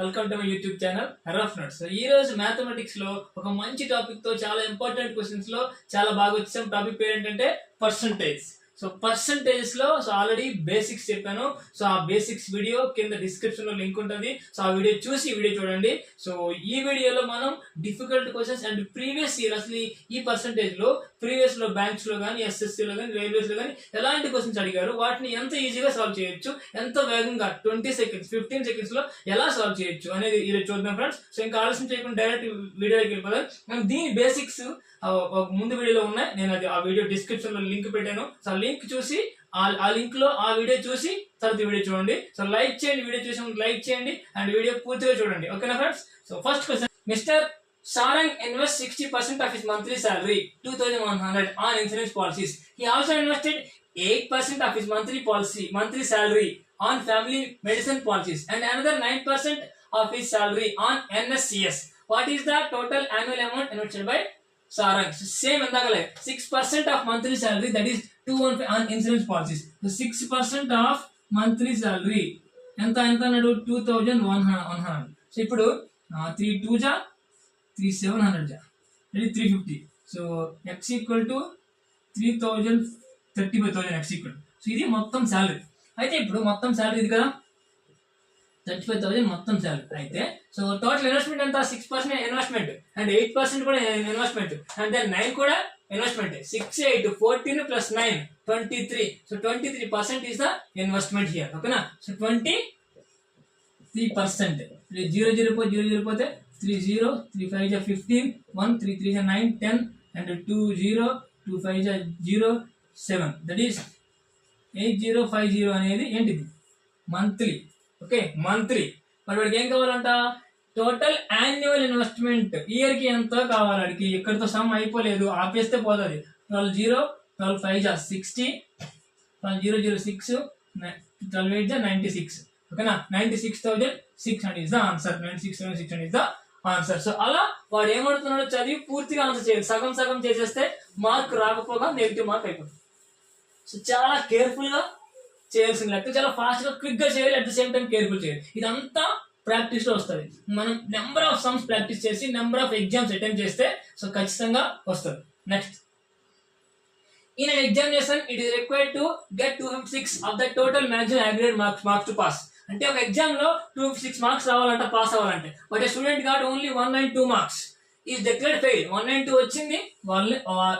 Welcome to my YouTube channel rough notes. ఈ రోజు mathematics లో ఒక మంచి టాపిక్ తో చాలా ఇంపార్టెంట్ క్వశ్చన్స్ లో చాలా బాగా వచ్చాం. టాపిక్ పేరు ఏంటంటే పర్సంటేజ్. సో పర్సంటేజెస్ లో ఆల్రెడీ బేసిక్స్ చెప్పాను. సో ఆ బేసిక్స్ వీడియో కింద డిస్క్రిప్షన్ లో లింక్ ఉంటుంది. సో ఆ వీడియో చూసి ఈ వీడియో చూడండి. సో ఈ వీడియోలో మనం difficult questions and previous year అసలు ఈ పర్సంటేజ్ లో ప్రీవియస్ లో బ్యాంక్స్ లో కానీ ఎస్ఎస్సి లో కానీ రైల్వేస్ లో కానీ ఎలాంటి క్వశ్చన్స్ అడిగారు, వాటిని ఎంత ఈజీగా సాల్వ్ చేయొచ్చు, ఎంత వేగంగా 20 సెకండ్స్ 15 సెకండ్స్ లో ఎలా సాల్వ్ చేయొచ్చు అనేది ఈరోజు చూద్దాం ఫ్రెండ్స్. సో ఇంకా ఆలోచన చేయకుండా డైరెక్ట్ వీడియోకి వెళ్ళిపోదాం. మనం దీని బేసిక్స్ ముందు వీడియోలో ఉన్నాయి. నేను అది ఆ వీడియో డిస్క్రిప్షన్ లో లింక్ పెట్టాను. సో లింక్ చూసి ఆ లింక్ లో ఆ వీడియో చూసి తర్వాత వీడియో చూడండి. సో లైక్ చేయండి, వీడియో చూసి లైక్ చేయండి అండ్ వీడియో పూర్తిగా చూడండి. ఓకేనా friends? So first question, mister Sarang invests 60% of his monthly salary, 2,100, on insurance policies. He also invested 8% of his monthly salary on family medicine policies and another 9% of his salary on NSCS. What is the total annual amount invested by Sarang? So same endagale 6% of monthly salary, that is 215 on insurance policies. So 6% of monthly salary enta nadu 2,100. So ఇప్పుడు 3 2 ja 3 700 ja, that is 350. So x equal to 3,000 35,000 x equal. So ఇది మొత్తం salary. అయితే ఇప్పుడు మొత్తం salary ఇది కదా, 35,000 మొత్తం salary. అయితే సో టోటల్ ఇన్వెస్ట్మెంట్ ఎంత? 6% ఇన్వెస్ట్మెంట్ అండ్ 8% కూడా ఇన్వెస్ట్మెంట్ అండ్ దెన్ 9 కూడా investment. 6 8 14 plus 9 23. So 23% is the investment here. ఓకేనా? సో 23%. 0 0 పోతే 3 0 3 5 ja 15 1 3 3 ja 9 10 and 2 0 2 5 ja 0 7, that is 8050 అనేది ఏంటిది? మంత్లీ. Okay, monthly. మరి వాడికి ఏం కావాలంట? టోటల్ యాన్యువల్ ఇన్వెస్ట్మెంట్ ఇయర్ కి ఎంత కావాలి వాడికి? ఇక్కడితో సమ్ అయిపోలేదు, ఆపేస్తే పోతుంది. 12 0 12 5 ja 60 12 0 0 6 12 8 ja 96. ఓకేనా? 96,600 is the answer. 96,600 is the answer. So అలా వాడు ఏమడుతున్నాడో చదివి పూర్తిగా ఆన్సర్ చేయాలి. సగం సగం చేసేస్తే మార్క్ రాకపోగా నెగిటివ్ మార్క్ అయిపోతుంది. సో చాలా కేర్ఫుల్ గా చేయాల్సిన లెక్క, చాలా ఫాస్ట్ గా క్విక్ గా చేయాలి, at the same time careful చేయాలి. ఇదంతా ప్రాక్టీస్ లో వస్తుంది. మనం నెంబర్ ఆఫ్ సమ్స్ ప్రాక్టీస్ చేసి నెంబర్ ఆఫ్ ఎగ్జామ్స్ అటెంప్ట్ చేస్తే సో ఖచ్చితంగా వస్తుంది. Next, in an examination it is required to get 256 of the total maximum aggregate marks to pass. అంటే ఒక ఎగ్జామ్ లో 256 మార్క్స్ రావాలంటే, పాస్ అవ్వాలంటే, but student got only 192 marks, is declared fail. 192 వచ్చింది,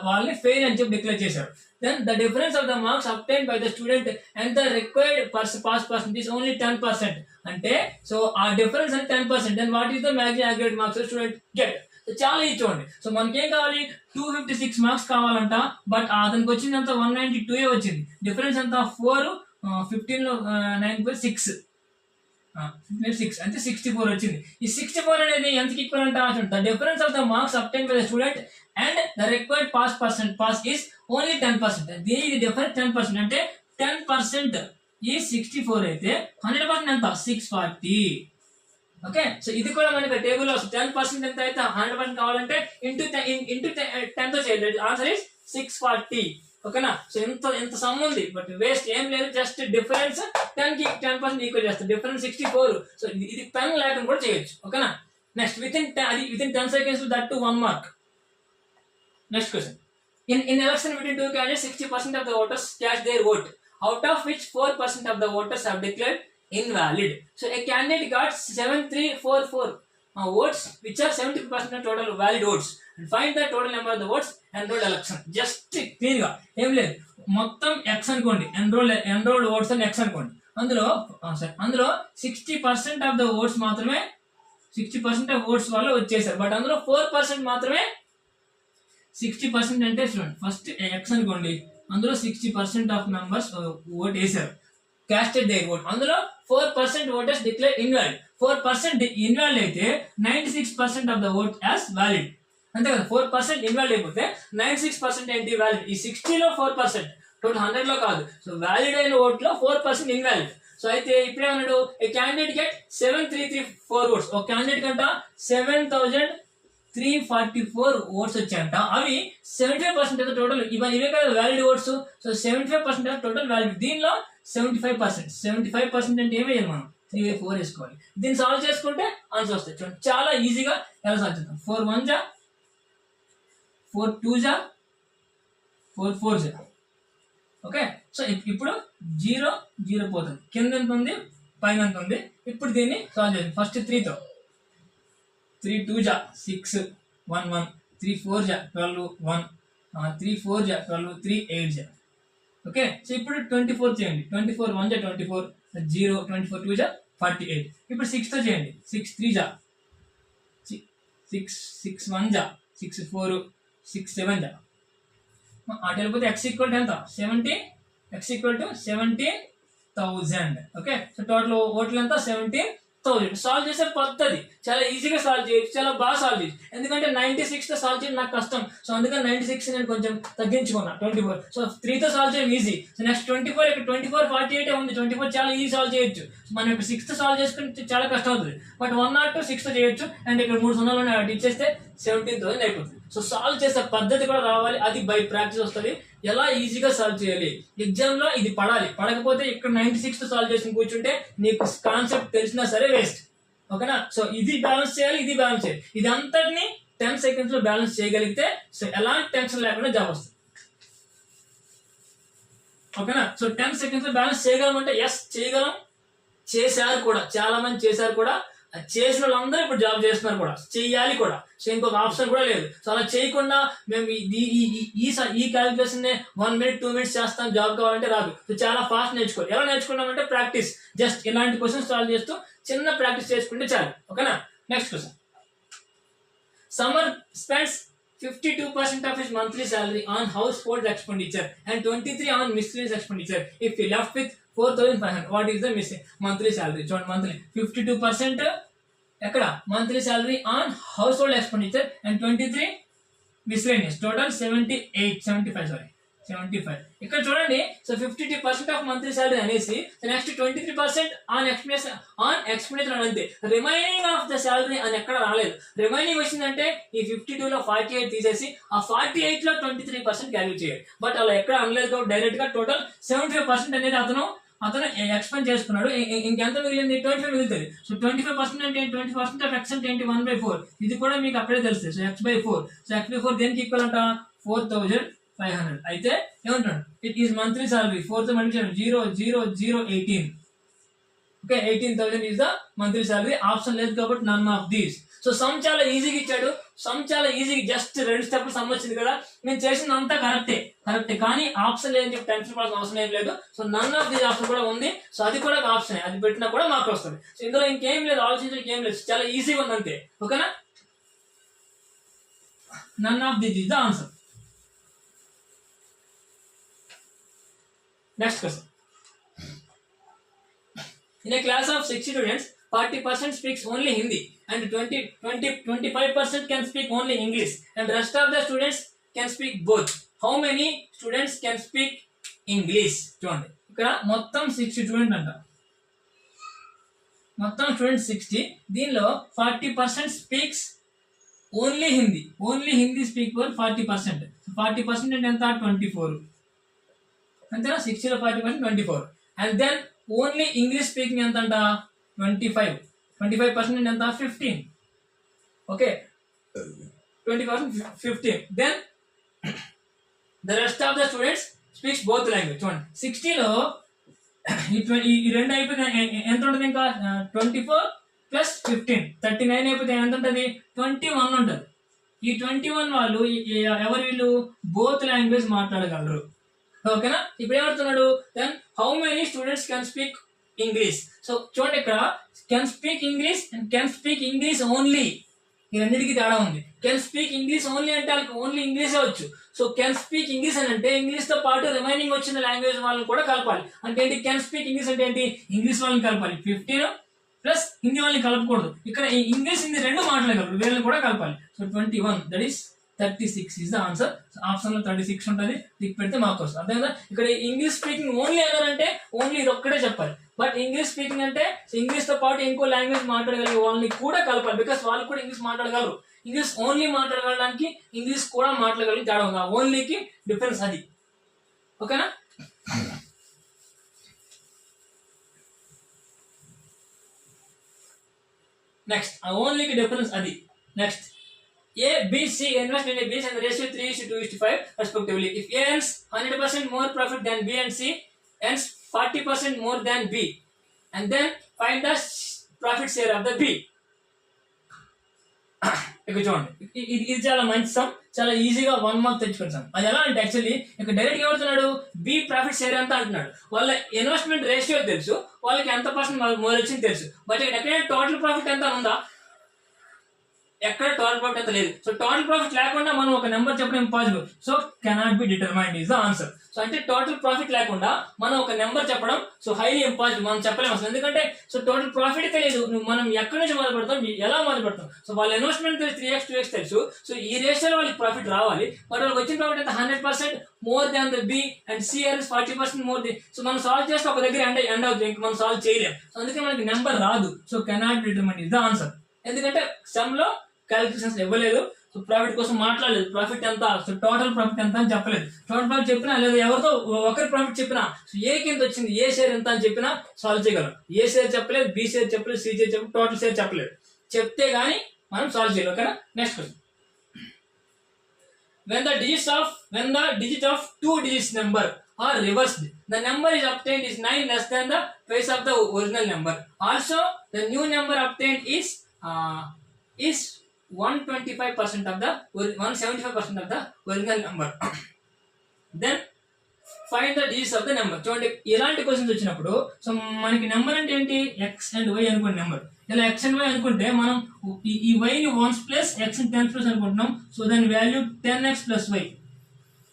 వాళ్ళని ఫెయిల్ అని చెప్పి డిక్లేర్ చేశారు. Then the difference of the marks obtain by the student and the required pass percentage only 10%. అంటే సో ఆ డిఫరెన్స్ అంటే 10%. Then what is the maximum aggregate marks student get? చాలా ఇది చూడండి. సో మనకేం కావాలి? 256 మార్క్స్ కావాలంట, బట్ అతనికి వచ్చింది అంత 192 వచ్చింది. డిఫరెన్స్ ఎంత? 4 15 లో 9 6 అంటే 64 వచ్చింది. ఈ 64 అనేది ఎంతకి ఈక్వల్ అంట? The difference of the marks obtain by the student and the required pass is only 10%. దీనికి డిఫరెన్స్ 10%. అంటే 10% ఈ 64 అయితే 100% ఎంత? 640. ఓకే, సో ఇది కూడా మనకి టేబుల్ లో 10% ఎంత అయితే 100% కావాలంటే ఇంటూ 10 తో చేయాలి. Answer is 640. ఓకేనా? సో ఎంత సమ్ ఉంది, బట్ వేస్ట్ ఏం లేదు. జస్ట్ డిఫరెన్స్ 10 కి 10% ఈక్వల్ చేస్తుంది. డిఫరెన్స్ 64. సో ఇది పెన్ లేకుండా కూడా చేయొచ్చు. ఓకేనా? Next, with in 10 seconds that to 1 mark. Next question, in election between two candidates 60% of the voters cast their vote, out of which 4% of the voters have declared invalid. So a candidate got 7344 votes, which are 70% of total valid votes, and find the total number of the votes enrolled election. Just clean గా ఏం లేదు, మొత్తం x అనుకోండి, enrolled votes అని x అనుకోండి. అందులో 60% of the votes మాత్రమే 60% of votes వాళ్ళు వచ్చేసారు, బట్ అందులో 4% మాత్రమే 60% అంటే చూడండి, ఫస్ట్ x అనుకోండి, అందులో 60% ఆఫ్ మెంబర్స్ ఓట్ వేసారు, casted their vote. అందులో 4% voters declare invalid. 4% invalid అయితే 96% of the vote as valid. అంతే కదా? 4% invalid అయిపోతే 96% ఏంటి? valid. ఈ 60 లో 4%, టోటల్ 100 లో కాదు. సో వ్యాలిడ్ అయిన ఓట్ లో 4% ఇన్వాలిడ్. సో అయితే ఇప్పుడేమన్నాడు? ఏ క్యాండిడేట్ గెట్ 7334 ఓట్స్. ఒక క్యాండిడేట్ కంట 7344 ఓట్స్ వచ్చాయంట. అవి 75% టోటల్. ఇవే కదా valid votes. So 75% total valid. దీనిలో 75% అంటే ఏమేయాలి మనం? 3/4 వేసుకోవాలి. దీన్ని సాల్వ్ చేసుకుంటే ఆన్సర్ వస్తాయి. చూడండి చాలా ఈజీగా ఎలా సాల్వ్ చేద్దాం. 4 1 జా 4 2 జా 4 4 జా. ఓకే, సో ఇప్పుడు 0 0 పోతుంది. కింద ఎంత ఉంది, పైన ఎంత ఉంది. ఇప్పుడు దీన్ని సాల్వ్ చేయండి. ఫస్ట్ 3తో 3 2 జా 6 1 1 3 4 జా 12 1 3 4 జా 12 3 8 జా. ఓకే, సో ఇప్పుడు 24 చేయండి. 24 1 జా 24 0 24 2 జా 48. ఇప్పుడు 6తో చేయండి. 6 3 జా 6 6 1 జా 6 4 6 7 జా. అటు వెళ్ళిపోతే x ఈక్వల్ టు ఎంత 70, x equal to 70,000. Okay, so total ఓట్లు ఎంత 70,000. సాల్వ్ చేసే పద్ధతి చాలా ఈజీగా సాల్వ్ చేయొచ్చు, చాలా బాగా సాల్వ్ చేయొచ్చు. ఎందుకంటే 96తో సాల్వ్ చేయడం నాకు కష్టం. సో అందుకని 96 నేను కొంచెం తగ్గించుకున్నా 24. సో 3తో సాల్వ్ చేయడం ఈజీ. సో నెక్స్ట్ 24, ఇక్కడ 24 48 ఉంది. 24 చాలా ఈజీ సాల్వ్ చేయొచ్చు. మనం ఇప్పుడు 6తో సాల్వ్ చేసుకుంటే చాలా కష్టం అవుతుంది. బట్ 1 or 2 6తో చేయొచ్చు. అండ్ ఇక్కడ 3 సున్నాలు అటు ఇచ్చేస్తే 17,000 అయిపోతుంది. సో సాల్వ్ చేసే పద్ధతి కూడా రావాలి, అది బై ప్రాక్టీస్ వస్తుంది. ఎలా ఈజీగా సాల్వ్ చేయాలి, ఎగ్జామ్ లో ఇది పడాలి. పడకపోతే ఇక్కడ 96తో సాల్వ్ చేసి కూర్చుంటే నీకు కాన్సెప్ట్ తెలిసినా సరే వేస్ట్. ఓకేనా, సో ఇది బ్యాలెన్స్ చేయాలి, ఇది బ్యాలెన్స్ చేయాలి. ఇది అంతటిని 10 seconds లో బ్యాలెన్స్ చేయగలిగితే సో ఎలాంటి టెన్షన్ లేకుండా జాబ్ వస్తుంది. ఓకేనా, సో 10 seconds లో బ్యాలెన్స్ చేయగలమంటే ఎస్ చేయగలం, చేశారు కూడా, చాలా మంది చేశారు కూడా. చేసిన వాళ్ళందరూ ఇప్పుడు జాబ్ చేస్తున్నారు కూడా, చెయ్యాలి కూడా. సో ఇంకొక ఆప్షన్ కూడా లేదు. సో అలా చేయకుండా మేము ఈ క్యాలిక్యులేషన్ 1 minute 2 minutes చేస్తాం జాబ్ కావాలంటే రాదు. సో చాలా ఫాస్ట్ నేర్చుకోవాలి. ఎలా నేర్చుకున్నామంటే ప్రాక్టీస్, జస్ట్ ఇలాంటి క్వశ్చన్స్ సాల్వ్ చేస్తూ చిన్న ప్రాక్టీస్ చేసుకుంటే చాలు. ఓకేనా, next question. Summer spends 52% of his monthly salary on household expenditure and 23 on miscellaneous expenditure. If he left with 4,500, what is the monthly salary? చూడండి, మంత్లీ 52% ఎక్కడ monthly salary on household expenditure and 23 miscellaneous. Total 75. ఇక్కడ చూడండి, so 52% of monthly salary అనేసి next 23% on expenditure అని అంతే. Remaining of the salary అని ఎక్కడ రాలేదు. రిమైనింగ్ వచ్చిందంటే ఈ 52లో 48 తీసేసి ఆ 48 లో 23% క్యాలిక్యులేట్ చేయాలి. బట్ అలా ఎక్కడ అనలేదు కాబట్టి డైరెక్ట్ గా టోటల్ 75% అనేది అతను ఎక్స్పెండ్ చేసుకున్నాడు. ఇంకెంత మిగిలింది 25 మిగులుతుంది. సో 25% అంటే 20% ఆఫ్ ఎక్స్ అంటే 1/4. ఇది కూడా మీకు అక్కడే తెలుస్తుంది. So x/4. సో x/4 దేనికి ఈక్వల్ అంట 4,500. అయితే ఏమంటాడు, ఇట్ ఈస్ మంత్లీ సాలరీ 4తో multiply 0 0 0 18. Okay, 18,000 is the monthly salary. Option లేదు కాబట్టి none of these. So sum చాలా ఈజీగా ఇచ్చాడు. సమ్ చాలా ఈజీగా జస్ట్ 2 స్టెప్లు సమ్ వచ్చింది కదా. నేను చేసిందంతా కరెక్టే కానీ ఆప్షన్ లేదని చెప్పి టెన్షన్ పడాల్సిన అవసరం ఏం లేదు. So none of these option కూడా ఉంది. సో అది కూడా ఒక ఆప్షన్, అది పెట్టినా కూడా మార్క్ వస్తుంది. సో ఇందులో ఇంకేం లేదు, ఆలోచించడానికి ఏం లేదు, చాలా ఈజీగా ఉంది అంతే. ఓకేనా, none of this is the answer. Next question. In a class of 60 students, 40% speaks only Hindi and 25% can speak only English and rest of the students can speak both. How many students can speak English? చూడండి, ఇక్కడ మొత్తం 60 student అంట. మొత్తం students 60. దీనిలో 40% speaks only Hindi. Speak 40%. 40% అంటే ఎంత 24. అంతేనా, 60లో 40% 24. And then only English speaking ఎంత అంట 25% ఎంత 15. Okay, 20% 15. Then the rest of the students speaks both language. చూడండి, 60లో ఈ రెండు అయిపోతే ఎంత ఉంటుంది, ఇంకా 24 + 15 39 అయిపోతే ఎంత ఉంటుంది 21 ఉంటుంది. ఈ 21 వాళ్ళు ఎవరు వీళ్ళు బోత్ లాంగ్వేజ్ మాట్లాడగలరు. ఓకేనా, ఇప్పుడు ఏమవుతున్నాడు, then how many students can speak English. So చూడండి, ఇక్కడ can speak English and can speak English only, ఈ రెండింటికి తేడా ఉంది. కెన్ స్పీక్ ఇంగ్లీష్ ఓన్లీ అంటే వాళ్ళకి ఓన్లీ ఇంగ్లీషే వచ్చు. సో కెన్ స్పీక్ ఇంగ్లీష్ అని అంటే ఇంగ్లీష్ తో పాటు రిమైనింగ్ వచ్చిన లాంగ్వేజ్ వాళ్ళని కూడా కలపాలి. అంటే ఏంటి, కెన్ స్పీక్ ఇంగ్లీష్ అంటే ఏంటి, ఇంగ్లీష్ వాళ్ళని కలపాలి. 15 ప్లస్ హిందీ వాళ్ళని కలపకూడదు. ఇక్కడ ఇంగ్లీష్ హిందీ రెండు మాట్లాడగలరు, వీళ్ళని కూడా కలపాలి. So 21 that is 36 is the answer. Option లో 36 ఉంటుంది, టిక్ పెడితే మార్క్ వస్తుంది. అదే కదా, ఇక్కడ ఇంగ్లీష్ స్పీకింగ్ ఓన్లీ అన్నారంటే ఓన్లీ ఇది ఒక్కడే చెప్పాలి. బట్ ఇంగ్లీష్ స్పీకింగ్ అంటే ఇంగ్లీష్ తో పాటు ఇంకో లాంగ్వేజ్ మాట్లాడగలిగే వాళ్ళని కూడా కలపాలి. బికాస్ వాళ్ళు కూడా ఇంగ్లీష్ మాట్లాడగలరు. ఇంగ్లీష్ ఓన్లీ మాట్లాడగలడానికి ఇంగ్లీష్ కూడా మాట్లాడగలిగి తేడా ఉంది. ఓన్లీకి డిఫరెన్స్ అది. ఓకేనా, నెక్స్ట్ ఓన్లీ డిఫరెన్స్ అది. Next A, B, C invest in a business and the ratio 3:2:5 respectively. If A earns 100% more profit than B and C earns 40% more than B, and then find the profit share of the B. ఇక్కడ చూడండి, ఇది చాలా మంచి some, చాలా ఈజీగా 1 mark తెచ్చుకుని some. అది ఎలా అంటే యాక్చువల్లీ ఇక్కడ డైరెక్ట్ ఏమవుతున్నాడు, బి ప్రాఫిట్ షేర్ ఎంత అంటున్నాడు. వాళ్ళ ఇన్వెస్ట్మెంట్ రేషియో తెలుసు, వాళ్ళకి ఎంత పర్సెంట్ మోర్ వచ్చింది తెలుసు, బట్ ఇక్కడ ఎక్కడైనా టోటల్ ప్రాఫిట్ ఎంత ఉందా, ఎక్కడ టోటల్ ప్రాఫిట్ ఎంత లేదు. సో టోటల్ ప్రాఫిట్ లేకుండా మనం ఒక నెంబర్ చెప్పడం impossible. So cannot be determined is the answer. So అంటే టోటల్ ప్రాఫిట్ లేకుండా మనం ఒక నెంబర్ చెప్పడం సో హైలీ ఇంపాసిబుల్, మనం చెప్పలేము అసలు. ఎందుకంటే సో టోటల్ ప్రాఫిట్ తెలియదు, మనం ఎక్కడి నుంచి మొదలు పెడతాం, ఎలా మొదలు పెడతాం. సో వాళ్ళ ఇన్వెస్ట్మెంట్ 3x 2x తెలుసు, సో ఈ రేషియోలో వాళ్ళకి ప్రాఫిట్ రావాలి, బట్ వాళ్ళకి వచ్చిన ప్రాఫిట్ ఎంత 100% more than the B and C are 40% more the. So మనం సాల్వ్ చేస్తే ఒక దగ్గర ఎండ్ అవుతుంది, ఇంకా మనం సాల్వ్ చేయలేం. సో అందుకే మనకి నెంబర్ రాదు. So cannot determine is the answer. ఎందుకంటే సమ్ లో క్యాలిక్యులేషన్స్ ఇవ్వలేదు, సో ప్రాఫిట్ కోసం మాట్లాడలేదు. ప్రాఫిట్ ఎంత, సో టోటల్ ప్రాఫిట్ ఎంత అని చెప్పలేదు. టోటల్ ప్రాఫిట్ చెప్పినా లేదా ఎవరితో ఒకరి ప్రాఫిట్ చెప్పినా, సో ఏకి ఎంత వచ్చింది, ఏ షేర్ ఎంత అని చెప్పినా సాల్వ్ చేయగలం. ఏ షేర్ చెప్పలేదు, బి షేర్ చెప్పలేదు, సి షేర్ చెప్పలేదు, టోటల్ షేర్ చెప్పలేదు. చెప్తే గానీ మనం సాల్వ్ చేయలేం. ఓకేనా. Next question. when the digit of 2 digits number are reversed, the number is obtained is 9 less than the twice of the original number. Also the new number obtained is 125% of the 175% of the original number. Then find the digits of the number. చూడండి, ఇలాంటి questions వచ్చినప్పుడు so మనకి number అంటే ఏంటి, X and why అనుకునే number. ఇలా X and why అనుకుంటే మనం ఈ వైని 1 ప్లస్ ఎక్స్ 10 ప్లస్ అనుకుంటున్నాం. సో దాని వాల్యూ 10x ప్లస్ వై,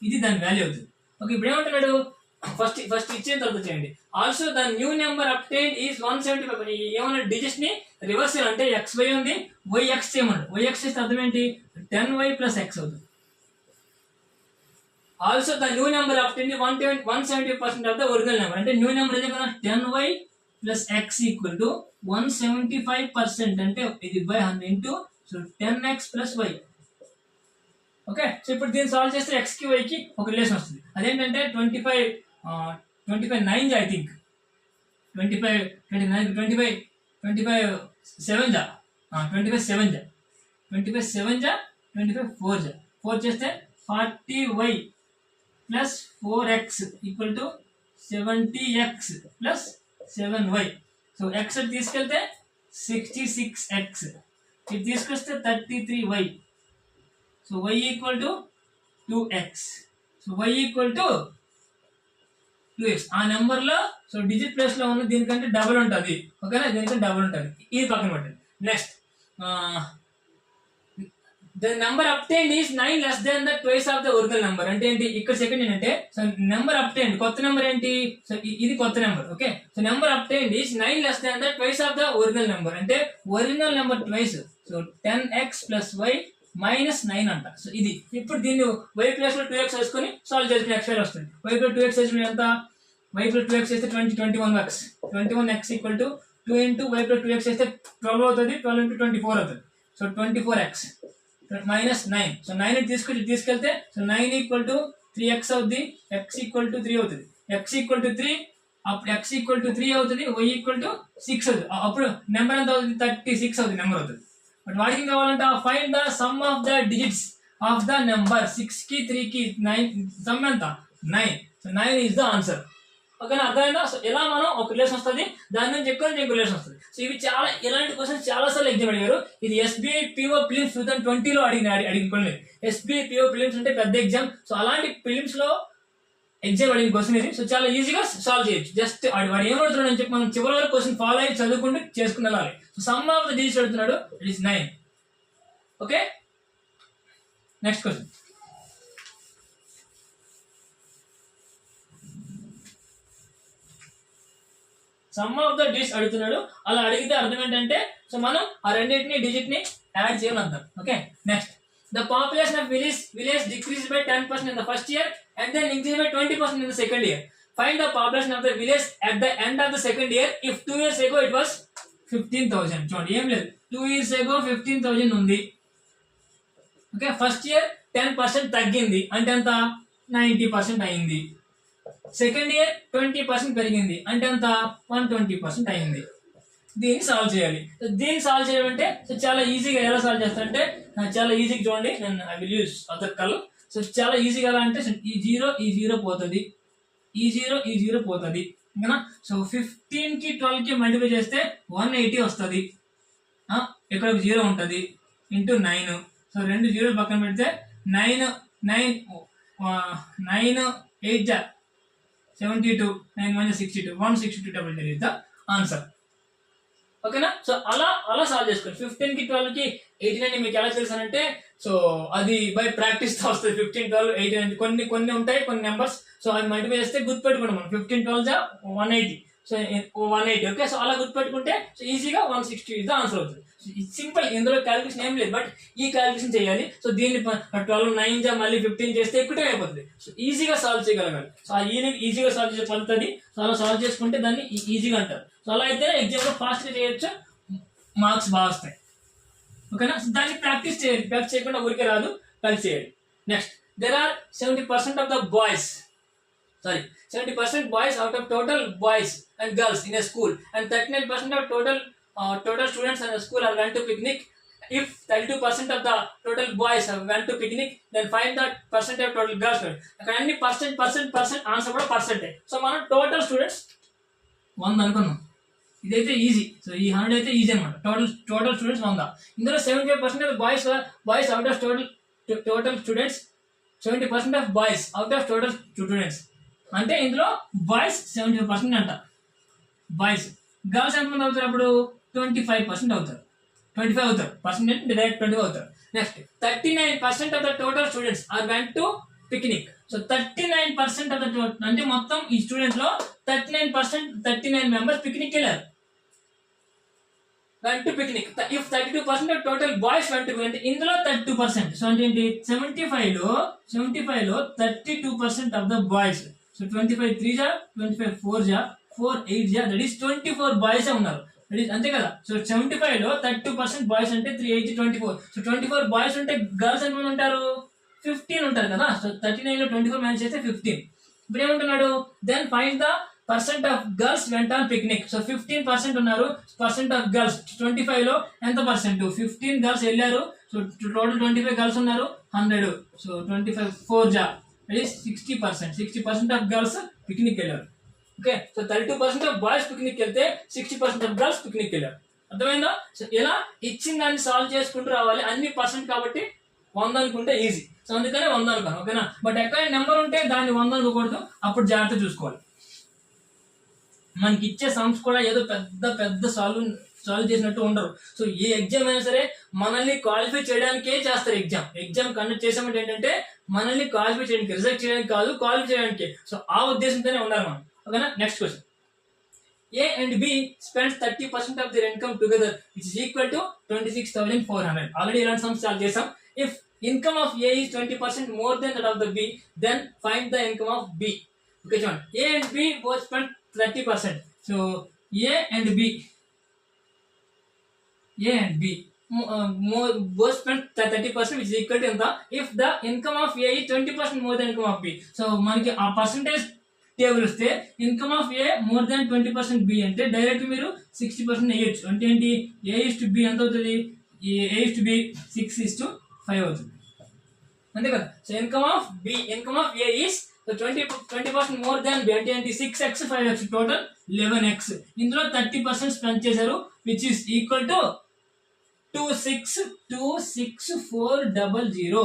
ఇది దాని వాల్యూ అవుతుంది. ఓకే, ఇప్పుడు ఏమంటున్నాడు, ఫస్ట్ ఇచ్చిన తర్వాత చేయండి. Also the new number obtain is 175. ఏమన్నా డిజిట్స్ ని రివర్స్ చేయాలంటే ఎక్స్ వై ఉంది, వై ఎక్స్ చేయమన్నాడు. వై ఎక్స్ చేస్తే అర్థం ఏంటి, 10y ప్లస్ ఎక్స్ అవుతుంది. Also the new number obtain 170% of the original number. అంటే న్యూ నెంబర్ ఇదే కదా, 10y plus X equal to 175%, అంటే ఇది by 100 into so 10x plus Y. Okay, so ఇప్పుడు దీన్ని సాల్వ్ చేస్తే ఎక్స్ కి వై కి ఒక రిలేషన్ వస్తుంది. అదేంటంటే 25 9 ఐ థింక్ 25 29 25 25 7 జా 25 7 జా 25 7 జా 25 4 జా 4 చేస్తే 40y plus 4x equal to 70x plus 7y. So X తీసుకెళ్తే 66x, ఇది తీసుకొస్తే 33y. So y equal to 2x. So y equal to 2x. ఆ నెంబర్ లో సో డిజిట్ ప్లేస్ లో ఉన్న దీనికంటే డబుల్ ఉంటుంది. ఓకేనా, దీనికంటే డబుల్ ఉంటుంది. ఇది పక్కన పెట్టండి. Next the number obtained is 9 less than the twice of the original number. అంటే ఏంటి, ఇక్కడ సెకండ్ ఏంటంటే సో నెంబర్ అప్టైన్డ్ కొత్త నెంబర్ ఏంటి, సో ఇది కొత్త number. Okay, so number obtained is 9 less than the twice of the original number. అంటే original number twice. So 10x plus y minus 9 అంట. సో ఇది ఇప్పుడు దీన్ని y ప్లస్ లో 2x వేసుకొని సాల్వ్ చేసుకుని x వాల్యూ వస్తుంది. y ప్లస్ 2x వేసుకుని ఎంత, y ప్లస్ 2x వేస్తే 21x. 21x equal to 2 into y plus 2x వేస్తే 12 అవుతుంది. 12 ఇంటూ 24 అవుతుంది. So 24x minus 9. సో 9 తీసుకెళ్తే సో 9 ఈక్వల్ టు 3x అవుతుంది. x ఈక్వల్ టు 3 అవుతుంది. x ఈక్వల్ టు 3, అప్పుడు x ఈక్వల్ టు 3 అవుతుంది. y ఈక్వల్ టు 6 అవుతుంది. అప్పుడు నెంబర్ ఎంత అవుతుంది, 36 అవుతుంది నెంబర్ అవుతుంది. బట్ వాడికి ఏం కావాలంట, find the sum of the digits of the number. 6 కి 3 కి 9 సమ్ ఎంత 9. So 9 is the answer. ఓకేనా, అర్థమైందా. సో ఇలా మనం ఒక రిలేషన్ వస్తుంది, దాని నుంచి ఎక్కువ రిలేషన్ వస్తుంది. సో ఇవి చాలా ఇలాంటి క్వశ్చన్స్ చాలా సార్లు ఎగ్జామ్ అడిగారు. ఇది SBI PO ప్రిలిమ్స్ 2020 లో అడిగిన క్వశ్చన్. SBI PO ప్రిలిమ్స్ అంటే పెద్ద ఎగ్జామ్. సో అలాంటి ప్రిలిమ్స్ లో ఎగ్జామ్ అడిగిన క్వశ్చన్ ఇది. సో చాలా ఈజీగా సాల్వ్ చేయొచ్చు. జస్ట్ వాడు ఏమడుతున్నాడు అని చెప్పి మనం చివరి వరకు క్వశ్చన్ ఫాలో అయ్యి చదువుకుంటూ చేసుకుని వెళ్ళాలి. So sum of the digits అడుగుతున్నాడు, it is 9. Okay, next question. Sum of the digits అడుగుతున్నాడు. అలా అడిగితే అర్థం ఏంటంటే సో మనం ఆ రెండింటిని డిజిట్ ని యాడ్ చేయాలని అంటాం. Okay, next the population of village decrease by 10% in the first year and then increase by 20% in the second year. Find the population of the village at the end of the second year if 2 years ago it was 15,000. చూడండి, ఏం లేదు, 2 years ago 15,000 ఉంది. Okay, first year 10% తగ్గింది అంటే ఎంత, 90% అయింది. Second year 20% పెరిగింది అంటే ఎంత, 120% అయింది. దీన్ని సాల్వ్ చేయాలి. దీన్ని సాల్వ్ చేయాలంటే సో చాలా ఈజీగా ఎలా సాల్వ్ చేస్తారంటే చాలా ఈజీగా చూడండి, నేను I will use other colour. So చాలా ఈజీగా ఎలా అంటే ఈ జీరో పోతుంది, ఈ జీరో పోతుంది ఓకేనా. సో 15కి 12కి మల్టిప్లై చేస్తే 180 వస్తుంది. ఇక్కడ ఒక జీరో ఉంటుంది ఇంటూ 9. సో 2 జీరోలు పక్కన పెడితే 9 8 72, 9 - 62, 162 ఇస్ ద ఆన్సర్ ఓకేనా. సో అలా సాల్వ్ చేసుకోండి. 15కి 12కి 18 మీకు ఎలా తెలుసానంటే సో అది బై ప్రాక్టీస్ తో వస్తుంది. 15 12 18 కొన్ని ఉంటాయి కొన్ని నెంబర్స్. సో అవి మల్టిప్లై చేస్తే గుర్తుపెట్టుకోండి మనం 15 12 180. So 180 okay. సో అలా గుర్తుపెట్టుకుంటే సో ఈజీగా 160 ఇస్ ద ఆన్సర్ అవుతుంది. సింపుల్, ఇందులో క్యాలిక్యులేషన్ ఏం లేదు, బట్ ఈ క్యాలిక్యులేషన్ చేయాలి. సో దీన్ని 12 9 మళ్ళీ 15 చేస్తే ఎక్కువ టైం అయిపోతుంది. సో ఈజీగా సాల్వ్ చేయగలగాలి. సో ఆ ఈజీగా సాల్వ్ చేసే పద్ధతి. సో అలా సాల్వ్ చేసుకుంటే దాన్ని ఈజీగా అంటారు. సో అలా అయితే ఎగ్జామ్ లో ఫాస్ట్ గా చేయొచ్చు, మార్క్స్ బాగా వస్తాయి ఓకేనా. సో దాన్ని ప్రాక్టీస్ చేయాలి, ప్రాక్టీస్ చేయకుండా ఊరికే రాదు, ప్రాక్టీస్ చేయాలి. Next, there are 70% of the boys 70% boys out of total boys and girls in a school, and 39% of total students in a school are went to picnic. If 32% of the total boys have went to picnic, then find the percent of total girls. అక్కడ అన్ని percent answer కూడా పర్సెంటే. So మనం total students 100 అనుకున్నాం. ఇదైతే easy. So ఈ 100 అయితే easy అనమాట. Total students 100. ఇందులో 75% of boys out of total students, 70% of boys out of total students. అంటే ఇందులో బాయ్స్ 75% అంట, బాయ్స్. గర్ల్స్ ఎంతమంది అవుతారు అప్పుడు 25% అవుతారు, 25 అవుతారు. పర్సెంట్ అంటే డైరెక్ట్ 20 అవుతారు. Next 39% of the total students are went to picnic. So 39% of the అంటే మొత్తం ఈ స్టూడెంట్స్ లో 39 మెంబర్స్ పిక్నిక్ వెళ్ళారు, went to picnic. If 32% of total boys went to picnic, ఇందులో 32%. సో అంటే ఏంటి 75 లో 32% ఆఫ్ ద బాయ్స్. సో 25 3 జా 25 4 జా 4 8 జా దట్ ఈస్ 24 బాయ్స్ ఉన్నారు. దట్ ఈస్ అంతే కదా. సో 75 లో 32% బాయ్స్ అంటే 3 8 24. సో 24 బాయ్స్ ఉంటే గర్ల్స్ ఎంతమంది ఉంటారు 15 ఉంటారు కదా. సో 39 లో 24 మైనస్ చేస్తే 15. ఇప్పుడు ఏమంటున్నాడు, then find the percent of girls went on picnic. So 15% ఉన్నారు, పర్సెంట్ ఆఫ్ గర్ల్స్ 25 లో ఎంత పర్సెంట్ 15 గర్ల్స్ వెళ్ళారు. సో టోటల్ 25 గర్ల్స్ ఉన్నారు 100. సో 25 4 జా that is 60% of girls picnic వెళ్ళారు okay. So 32% of boys picnic వెళ్తే 60% ఆఫ్ గర్ల్స్ పిక్నిక్ వెళ్ళారు. అర్థమైందా. సో ఇలా ఇచ్చిన దాన్ని సాల్వ్ చేసుకుంటూ రావాలి. అన్ని పర్సెంట్ కాబట్టి 100 అనుకుంటే ఈజీ. సో అందుకనే 100 అనుకోను ఓకేనా. బట్ ఎక్కడ నెంబర్ ఉంటే దాన్ని 100 అనుకోకూడదు, అప్పుడు జాగ్రత్త చూసుకోవాలి. మనకి ఇచ్చే సమ్స్ కూడా ఏదో పెద్ద సాల్వ్ చేసినట్టు ఉండరు. సో ఏ ఎగ్జామ్ అయినా సరే మనల్ని క్వాలిఫై చేయడానికే చేస్తారు. ఎగ్జామ్ కండక్ట్ చేసామంటే ఏంటంటే మనల్ని క్వాలిఫై చేయడానికి, రిజల్ట్ చేయడానికి కాదు, క్వాలిఫై చేయడానికి. సో ఆ ఉద్దేశంతోనే ఉండాలి మనం ఓకేనా. Next question, A and B spends 30% of their income together, which is equal to 26,400. Already ఇలాంటి సమ్స్ సాల్వ్ చేసాం. If income of A is 20% more than that of the B, then find the income of B. Okay, చూడండి, A and B both spend 30%. So A and B both spend 30%, which is equal to ఎంత, if the income of A is 20% more than income of B. So మనకి ఆ percentage table వస్తే income of A more than 20% B అంటే direct మీరు 60% వేయచ్చు. అంటే ఏంటి, A/B ఎంత అవుతుంది, A/B 6:5 అవుతుంది అంతే కదా. So income of A is 20% more than B అంటే ఏంటి 6x 5x టోటల్ 11x. ఇందులో 30% స్పెండ్ చేశారు, which is equal to 26,400.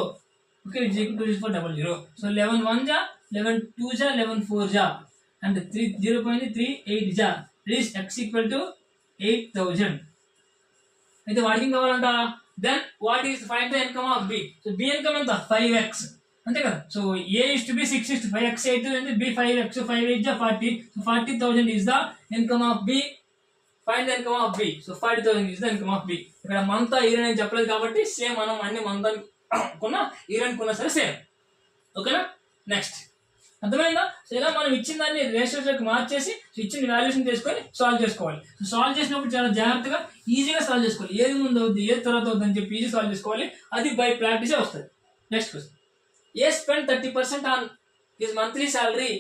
Okay, which equal to 26,400. So 11 1 జా 11 2 జా 11 4 జా అండ్ 0.38 జా ఇస్ x ఈక్వల్ టు 8,000. అయితే వాడికి కావాలంట, then what is find the income of B. So B income ఎంత 5x అంతే కదా. సో A/B 6:5 x 8 అంటే B 5x 5 8 జా 40. So 40,000 is the income of B. Find the income of B. So 40,000 is the income of B. ఇక్కడ month year అని చెప్పలేదు కాబట్టి same మనం అన్ని మంత్ అనుకున్నా ఇయర్ అనుకున్నా సరే సేమ్ ఓకేనా. నెక్స్ట్ అర్థమైందా. సో ఇలా మనం ఇచ్చిన దాన్ని రేషియోస్లోకి మార్చేసి ఇచ్చిన వాల్యుయేషన్ చేసుకొని సాల్వ్ చేసుకోవాలి. సో సాల్వ్ చేసినప్పుడు చాలా జాగ్రత్తగా ఈజీగా సాల్వ్ చేసుకోవాలి. ఏది ముందు అవుద్ది ఏది తర్వాత అవుద్ది అని చెప్పి ఈజీ సాల్వ్ చేసుకోవాలి. అది బై ప్రాక్టీసే వస్తుంది. Next question, A spend 30% on his monthly salary,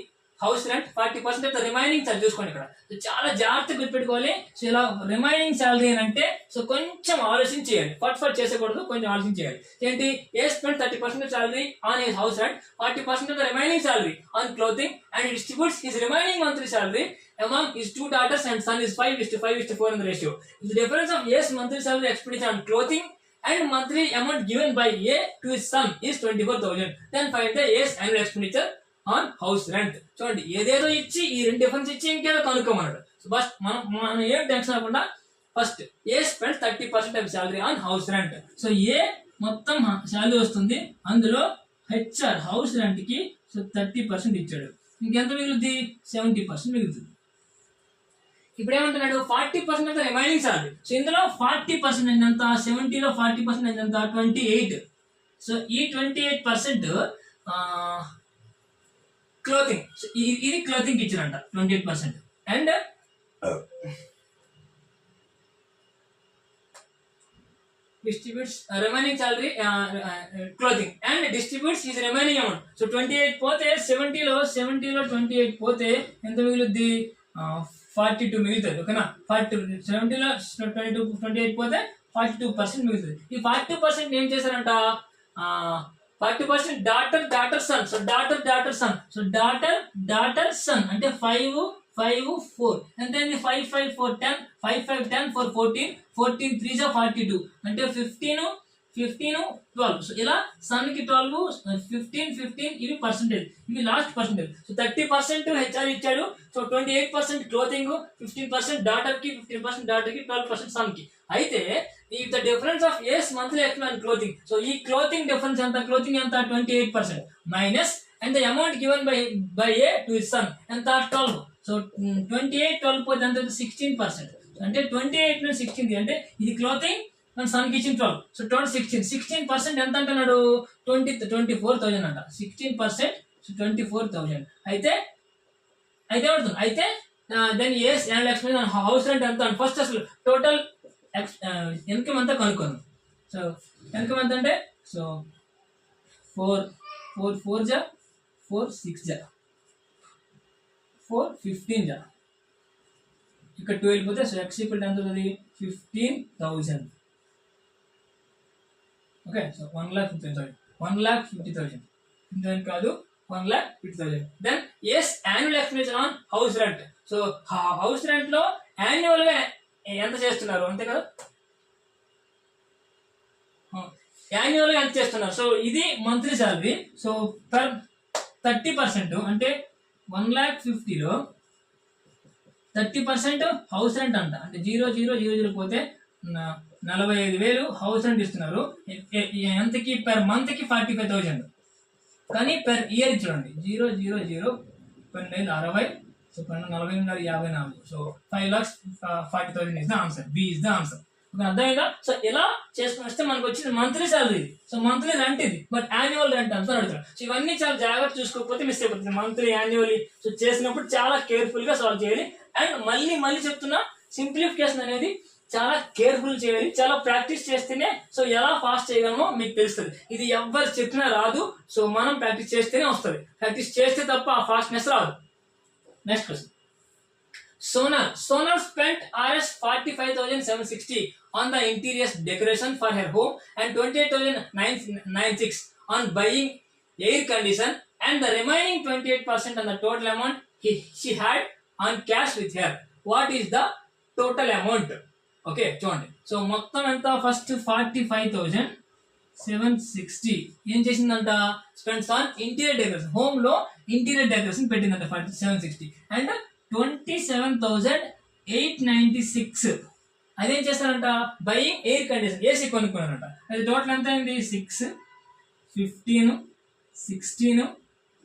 house rent, 40% of the remaining salary. చూసుకోండి ఇక్కడ. సో చాలా జాగ్రత్తగా గుర్తుపెట్టుకోవాలి. సో ఇలా రిమైనింగ్ సాలరీ అని అంటే సో కొంచెం ఆలోచన చేయాలి, ఫట్ చేసకూడదు, కొంచెం ఆలోచన చేయాలి. ఏంటి, ఏ spend 30% of salary on his house rent, 40% of the remaining salary on clothing, and he distributes his remaining monthly salary among his 2 daughters and son is 5:5:4 in the ratio. If the difference of A's monthly salary expenditure on clothing and monthly amount given by A to his son is 24,000, then find the A's annual expenditure on house rent. చూడండి, ఏదేదో ఇచ్చి ఈ రెండు difference ఇచ్చి ఇంకేదో కనుక్కోమన్నాడు. So first మనం ఏం tension అవ్వకుండా first A spend 30% of salary on house rent. So A మొత్తం శాలరీ వస్తుంది, అందులో హెచ్ఆర్ హౌస్ రెంట్ కి సో 30% ఇచ్చాడు. ఇంకెంత మిగులుతుంది, 70% మిగులుతుంది. ఇప్పుడు ఏమంటున్నాడు, 40% of the remaining salary. So ఇందులో 40% ఎంత, 70లో 40% ఎంత, 28. సో ఈ 28% క్లోతింగ్. సో ఇది క్లోతింగ్ ఇచ్చారంట 28%. And distributes remaining salary clothing and distributes his remaining amount. So 28 పోతే 70లో 28 పోతే ఎంత మిగులుద్ది, 42 మిగులుతుంది. ఓకేనా, 70లో 28 పోతే 42% మిగులుతుంది. ఈ 42% ఏం చేశారంట, 40% daughter sun. So daughter sun. So daughter sun అంటే 5 4 ఎంత అయింది, 5 5 4 10, 5 5 10 4 14, 14 3 42 అంటే 15 12. సో ఇలా సన్ కి 12, 15 ఇవి పర్సెంటేజ్, ఇవి లాస్ట్ పర్సెంటేజ్. సో 30% హెచ్ఆర్ ఇచ్చాడు. సో 28% క్లోతింగ్, 15% డాటర్ కి, 15% డాటర్ కి, 12% సన్ కి. అయితే ఈ the difference of A's monthly expense and clothing. So ఈ క్లోతింగ్ డిఫరెన్స్ ఎంత, క్లోతింగ్ ఎంత 28% minus and the amount given by A to his son ఎంత 12. సో 12 పోతే ఎంత, 16%. అంటే 28 నుంచి 16 అంటే ఇది క్లోతింగ్ అండ్ సన్ కి ఇచ్చిన 12. సో టోటల్ 16% ఎంత అంటున్నాడు, 24,000 అంట. 16% 24,000 అయితే ఏమవుతుంది, అయితే దెన్ ఏస్ యాన్యువల్ ఎక్స్పెన్స్ హౌస్ రెంట్ ఎంత. ఫస్ట్ అసలు టోటల్ ఇన్కమ్ అంతా కనుక్కోను. సో ఇన్కమ్ ఎంత అంటే, సో 4 4 జా 4 6 జా 4 15 జా, ఇక్కడ 2 వెళ్ళిపోతే సో ఎక్స్ ఈక్వల్ ఎంత అవుతుంది, 15,000. ఓకే, సో 1,50,000 ఇంత కాదు, 1,50,000. Then is annual expenditure on house rent. So house rent లో యాన్యువల్ గా ఎంత చేస్తున్నారు అంతే కదా, యాన్యువల్ గా ఎంత చేస్తున్నారు. సో ఇది మంత్లీ సాలరీ. సో పర్ 30% అంటే 1,50,000లో 30% హౌస్ రెంట్ అంట. అంటే 0,0,0,0 పోతే 45,000 హౌస్ రెంట్ ఇస్తున్నారు. ఎంతకి, పర్ మంత్ కి 45,000. కానీ పర్ ఇయర్ చూడండి, 0,0,0 12,060. So 40 54. So 5,40,000 is the answer. B is the answer. అర్థమైందా. సో ఇలా చేసుకుని వస్తే మనకు వచ్చింది monthly salary. So monthly rent ఇది, బట్ యాన్యువల్ రెంట్ అంతా అడుగుతారు. సో ఇవన్నీ చాలా జాగ్రత్త చూసుకోకపోతే మిస్ అయిపోతుంది. మంత్లీ యాన్యువల్లీ సో చేసినప్పుడు చాలా కేర్ఫుల్ గా సాల్వ్ చేయాలి. అండ్ మళ్ళీ చెప్తున్నా, సింప్లిఫికేషన్ అనేది చాలా కేర్ఫుల్ చేయాలి, చాలా ప్రాక్టీస్ చేస్తేనే సో ఎలా ఫాస్ట్ చేయగలమో మీకు తెలుస్తుంది. ఇది ఎవ్వరు చెప్పినా రాదు. సో మనం ప్రాక్టీస్ చేస్తేనే వస్తుంది. ప్రాక్టీస్ చేస్తే తప్ప ఆ ఫాస్ట్నెస్ రాదు. Next question. Sonal spent Rs 45,760 on the interior decoration for her home and 28,996 on buying air condition and the remaining 28% on the total amount she had on cash with her. What is the total amount? Okay, చూడండి. So మొత్తం ఎంత, first 45,760 ఏం చేసిందంట, spends on interior decoration. Home లో interior decoration పెట్టిందంట 4760. And 27,896 అదేం చేస్తారంట, buying air condition, AC కొనుక్కున్నారంట. అది total ఎంత అయింది, 6 15 16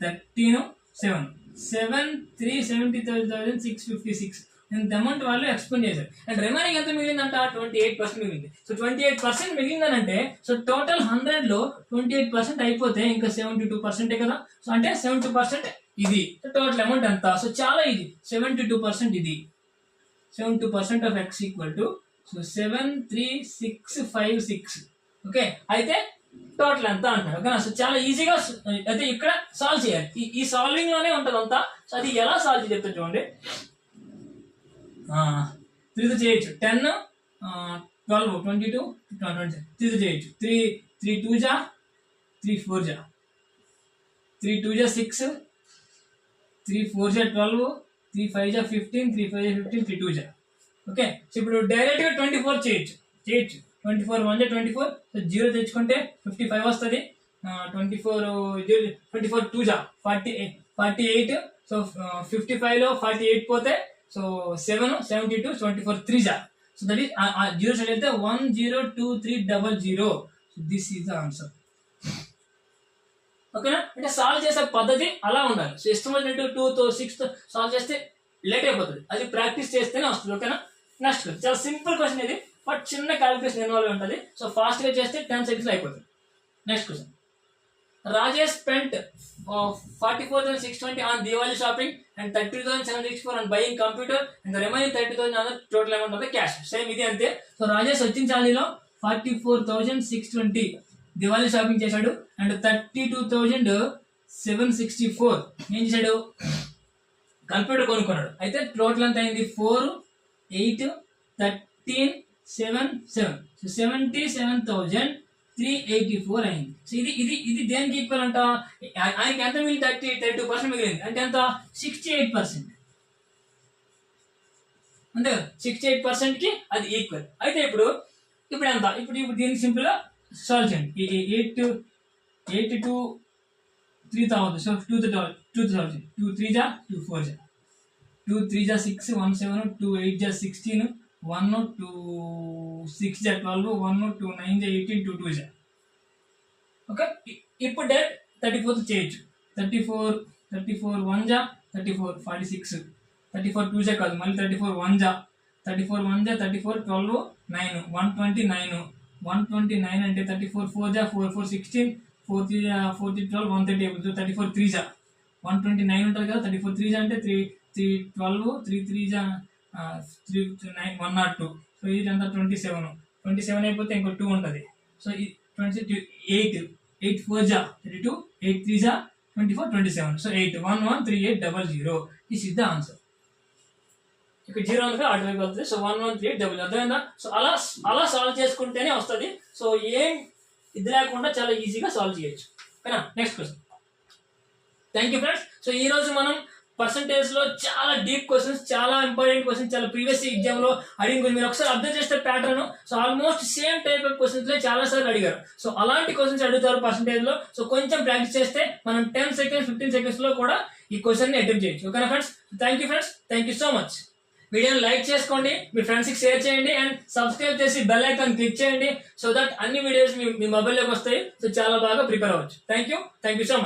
13 7 370,656 ఇంత అమౌంట్ వాళ్ళు ఎక్స్పెండ్ చేశారు. అండ్ రిమైనింగ్ ఎంత మిగిలిందంట, 28% మిగిలింది. సో 28% మిగిలిందనంటే సో టోటల్ 100లో 28% అయిపోతే ఇంకా 72% కదా. సో అంటే 72% ఇది. టోటల్ అమౌంట్ ఎంత, సో చాలా ఇది 72% ఇది. 72% of x equal to so 73656. Okay, అయితే టోటల్ ఎంత అంటున్నారు. ఓకేనా? సో చాలా ఈజీగా అయితే ఇక్కడ సాల్వ్ చేయాలి. ఈ సాల్వింగ్ లోనే ఉంటుంది అంతా. సో అది ఎలా సాల్వ్ చెప్తాను చూడండి. 3తో చేయొచ్చు. 10, 12, 22, 20. 3తో చేయొచ్చు. 3 2 జా, 3 4 జా, 3 2 జా 6, 3 4 జా 12, 3 5 జా 15, 3 5 జా 15, 3 2 జా. ఓకే. సో ఇప్పుడు డైరెక్ట్ గా 24 చేయొచ్చు. 24 1 జా 24. సో 0 తెచ్చుకుంటే 55 వస్తుంది. 24 2 జా 48. సో 55 లో 48 పోతే సో 7 72, 24 3 జా. So that is zero side అయితే 102300. So this is the answer. ఓకేనా? అంటే సాల్వ్ చేసే పద్ధతి అలా ఉండాలి. సో ఇష్టం వచ్చినట్టు 2తో 6తో సాల్వ్ చేస్తే లేట్ అయిపోతుంది. అది ప్రాక్టీస్ చేస్తేనే వస్తుంది. ఓకేనా? నెక్స్ట్ క్వశ్చన్ చాలా సింపుల్ క్వశ్చన్ ఇది, బట్ చిన్న క్యాలిక్యులేషన్ ఇన్వాల్వ్ ఉంటుంది. సో ఫాస్ట్ గా చేస్తే 10 seconds అయిపోతుంది. Next question. Rajesh spent 44,620 on Diwali shopping and 32,764 on buying computer and the remaining 30,000 on the total amount of the cash. Same ఇది అంతే. So Rajesh వచ్చిన చాలీలో 44,620 Diwali shopping చేశాడు అండ్ 32,764 ఏం చేశాడు? కంప్యూటర్ కొనుక్కున్నాడు. అయితే టోటల్ ఎంత అయింది? 4 8 13 7 7. సో 77,384 అయింది. సో ఇది దేనికి ఈక్వల్ అంట? ఆయనకి ఎంత మిగిలింది? 32% మిగిలింది. అంటే ఎంత? 68%. అంతే కదా? 68% కి అది ఈక్వల్. అయితే ఇప్పుడు ఎంత? ఇప్పుడు దీనికి సింపుల్ గా సాల్వ్ చేయండి. 8 to 3,000. సో 2 సాల్వ్ చేయండి. 2 3 జా 2 4 జా 2 3 జా 6 1 7 2 8 జా 16 1 2 6 జా 12 1 2 9 జా 18 2 2 జా. ఓకే. ఇప్పుడు డైరెక్ట్ 34 చేయొచ్చు. 34 1 జా 34 46 34 2 జా కాదు, మళ్ళీ 34 1 జా 34 12 9 129 129 అంటే 34 4 జా 4 4 16 4 3 జా 4 3 12 130 34 3 జా 129 ఉంటుంది కదా. 34 3 జా అంటే 3 3 12 3 3 జా 3 9 102. సో ఇది అంతా 27 అయిపోతే ఇంకో 2 ఉంటుంది. సో 8 4 జా 32 8 3 జా 24 27. So 8113800. This is the answer. ఇక్కడ 0 ఉంది కదా, అటువైపు వస్తుంది. సో 113800 అర్థమైందా? సో అలా సాల్వ్ చేసుకుంటేనే వస్తుంది. సో ఏం ఇది లేకుండా చాలా ఈజీగా సాల్వ్ చేయొచ్చు. ఓకేనా? Next question. Thank you friends. So ఈ రోజు మనం పర్సంటేజ్ లో చాలా డీప్ క్వశ్చన్స్, చాలా ఇంపార్టెంట్ క్వశ్చన్స్, చాలా ప్రీవియస్ ఎగ్జామ్ లో అడిగిన మీరు ఒకసారి అబ్జర్వ్ చేస్తే pattern. So almost same type of questions చాలా సార్లు అడిగారు. సో అలాంటి క్వశ్చన్స్ అడుగుతారు పర్సంటేజ్ లో. సో కొంచెం ప్రాక్టీస్ చేస్తే మనం 10 seconds 15 seconds లో కూడా ఈ క్వశ్చన్ ని అటెంప్ట్ చేయొచ్చు. ఓకేనా friends? Thank you friends. Thank you so much. వీడియోని లైక్ చేసుకోండి, మీ ఫ్రెండ్స్ కి షేర్ చేయండి అండ్ సబ్స్క్రైబ్ చేసి బెల్ ఐకాన్ క్లిక్ చేయండి. సో దట్ అన్ని వీడియోస్ మీ మొబైల్లోకి వస్తాయి. సో చాలా బాగా ప్రిపేర్ అవ్వచ్చు. Thank you so much.